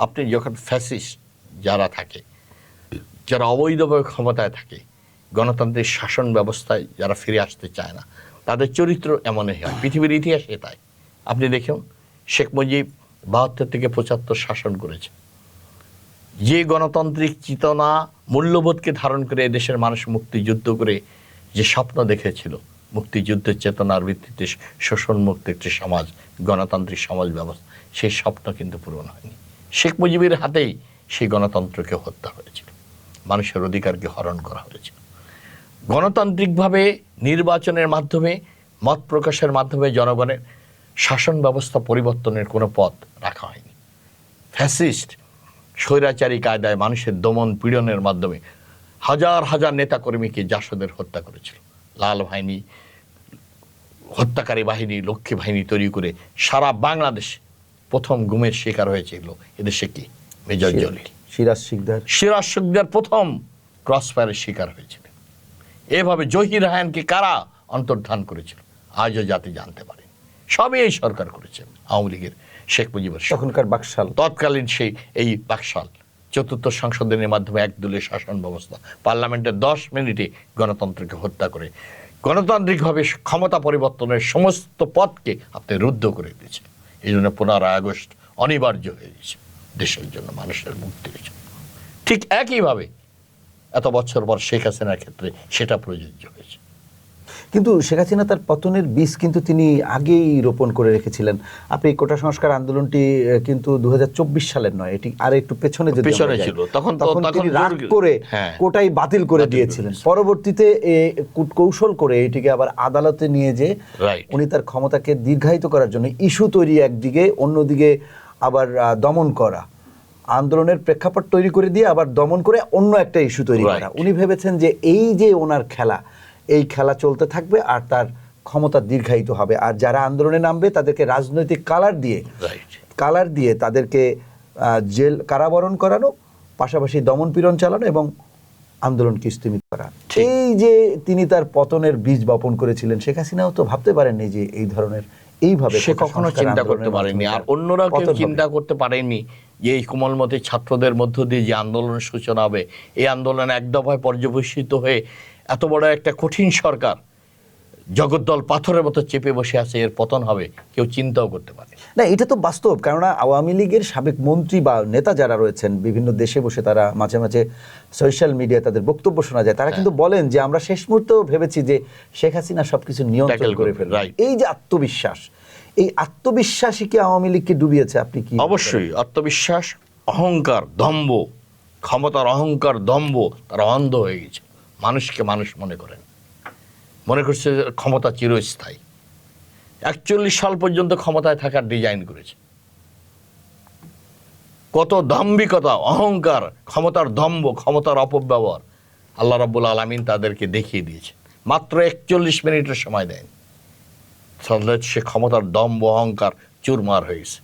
আপনি যখন ফ্যাসিস্ট যারা থাকে, যারা অবৈধভাবে ক্ষমতায় থাকে, গণতান্ত্রিক শাসন ব্যবস্থায় যারা ফিরে আসতে চায় না, তাদের চরিত্র এমনই হয়, পৃথিবীর ইতিহাসে তাই। আপনি দেখুন শেখ মুজিব ৭২ থেকে ৭৫ শাসন করেছে। যে গণতান্ত্রিক চেতনা মূল্যবোধকে ধারণ করে দেশের মানুষ মুক্তিযুদ্ধ করে যে স্বপ্ন দেখেছিল, মুক্তিযুদ্ধের চেতনার ভিত্তিতে শোষণ মুক্ত একটি সমাজ, গণতান্ত্রিক সমাজ ব্যবস্থা, সেই স্বপ্ন কিন্তু পূরণ হয়নি। শেখ মুজিবের হাতেই সেই গণতন্ত্রকে হত্যা হয়েছিল, মানুষের অধিকারকে হরণ করা হয়েছিল। গণতান্ত্রিকভাবে নির্বাচনের মাধ্যমে, মত প্রকাশের মাধ্যমে জনগণের শাসন ব্যবস্থা পরিবর্তনের কোনো পথ রাখা হয়নি। ফ্যাসিস্ট স্বৈরাচারী কায়দায় মানুষের দমন পীড়নের মাধ্যমে হাজার হাজার নেতাকর্মীকে জাসদের হত্যা করেছিল। লাল বাহিনী, হত্যাকারী বাহিনী, লক্ষ্মী বাহিনী তৈরি করে সারা বাংলাদেশ প্রথম গুমের শিকার হয়েছিল এদেশে কি মেজর জলিল, সিরাজ শিকদার প্রথম ক্রসফায়ারের শিকার হয়েছিল। এভাবে জহির রায়হানকে কারা অন্তর্ধান করেছিল আজও জাতি জানতে পারে। সবই এই সরকার করেছে, আওয়ামী লীগের, শেখ মুজিবের তখনকার বাকশাল, তৎকালীন সেই এই বাকশাল চতুর্থ সংশোধনের মাধ্যমে একদলীয় শাসন ব্যবস্থা, পার্লামেন্টের 10 মিনিটে গণতন্ত্রকে হত্যা করে গণতান্ত্রিকভাবে ক্ষমতা পরিবর্তনের সমস্ত পথকে আপনি রুদ্ধ করে দিয়েছেন। এই জন্য 15 আগস্ট অনিবার্য হয়ে গেছে দেশের জন্য, মানুষের মুক্তির জন্য। ঠিক একইভাবে এত বছর পর শেখ হাসিনার ক্ষেত্রে সেটা প্রযোজ্য হয়েছে। কিন্তু শেখ হাসিনা তার পতনের বীজ কিন্তু তিনি আগেই রোপণ করে রেখেছিলেন। আপনি কোটা সংস্কার আন্দোলনটি কিন্তু 2024 সালের নয়, এটি আর একটু পেছনে ছিল। তখন তিনি রাগ করে কোটাই বাতিল করে দিয়েছিলেন। পরবর্তীতে কৌশল করে এটিকে আবার আদালতে নিয়ে যে উনি তার ক্ষমতাকে দীর্ঘায়িত করার জন্য ইস্যু তৈরি একদিকে, অন্যদিকে আবার দমন করা, আন্দোলনের প্রেক্ষাপট তৈরি করে দিয়ে আবার দমন করে অন্য একটা ইস্যু তৈরি করা। উনি ভেবেছেন যে এই যে ওনার খেলা, এই খেলা চলতে থাকবে আর তার ক্ষমতা দীর্ঘায়িত হবে, আর যারা আন্দোলনে নামবে তাদেরকে রাজনৈতিক কালার দিয়ে তাদেরকে জেল কারাবরণ করানো, পাশাপাশি দমন পীড়ন চালানো এবং আন্দোলনকে স্থগিত করা। এই যে তিনি তার পতনের বীজ বপন করেছিলেন, শেখ হাসিনাও তো ভাবতে পারেননি যে এই ধরনের, এইভাবে সে কখনো চিন্তা করতে পারেনি, আর অন্যরা কেউ চিন্তা করতে পারেনি যে এই কোমলমতি ছাত্রদের মধ্য দিয়ে যে আন্দোলনের সূচনা হবে, এই আন্দোলন এক দফায় পর্যবেসিত হয়ে এত বড় একটা কঠিন সরকার জগদ্দল পাথরের মতো চেপে বসে আছে, এর পতন হবে, কেউ চিন্তাও করতে পারে না। এটা তো বাস্তব, কেননা আওয়ামী লীগের সাবেক মন্ত্রী বা নেতা যারা রয়েছেন বিভিন্ন দেশে বসে, তারা মাঝে মাঝে সোশ্যাল মিডিয়ায় তাদের বক্তব্য শোনা যায়, তারা কিন্তু বলেন যে আমরা শেষ মুহূর্তেও ভেবেছি যে শেখ হাসিনা সবকিছু নিয়ন্ত্রণ করে ফেলবে। এই যে আত্মবিশ্বাস, এই আত্মবিশ্বাসই কি আওয়ামী লীগকে ডুবিয়েছে? আপনি কি? অবশ্যই আত্মবিশ্বাস, অহংকার, দম্ভ, ক্ষমতার অহংকার, দম্ভ, তারা অন্ধ হয়ে গেছে। মানুষকে মানুষ মনে করছে ক্ষমতা চিরস্থায়ী। 41 সাল পর্যন্ত ক্ষমতায় থাকার ডিজাইন করেছে। কত দাম্ভিকতা, অহংকার, ক্ষমতার দম্ভ, ক্ষমতার অপব্যবহার আল্লাহ রাব্বুল আলামিন তাদেরকে দেখিয়ে দিয়েছে। মাত্র 41 মিনিটের সময় দেন, সে ক্ষমতার দম্ভ, অহংকার চুরমার হয়ে গেছে।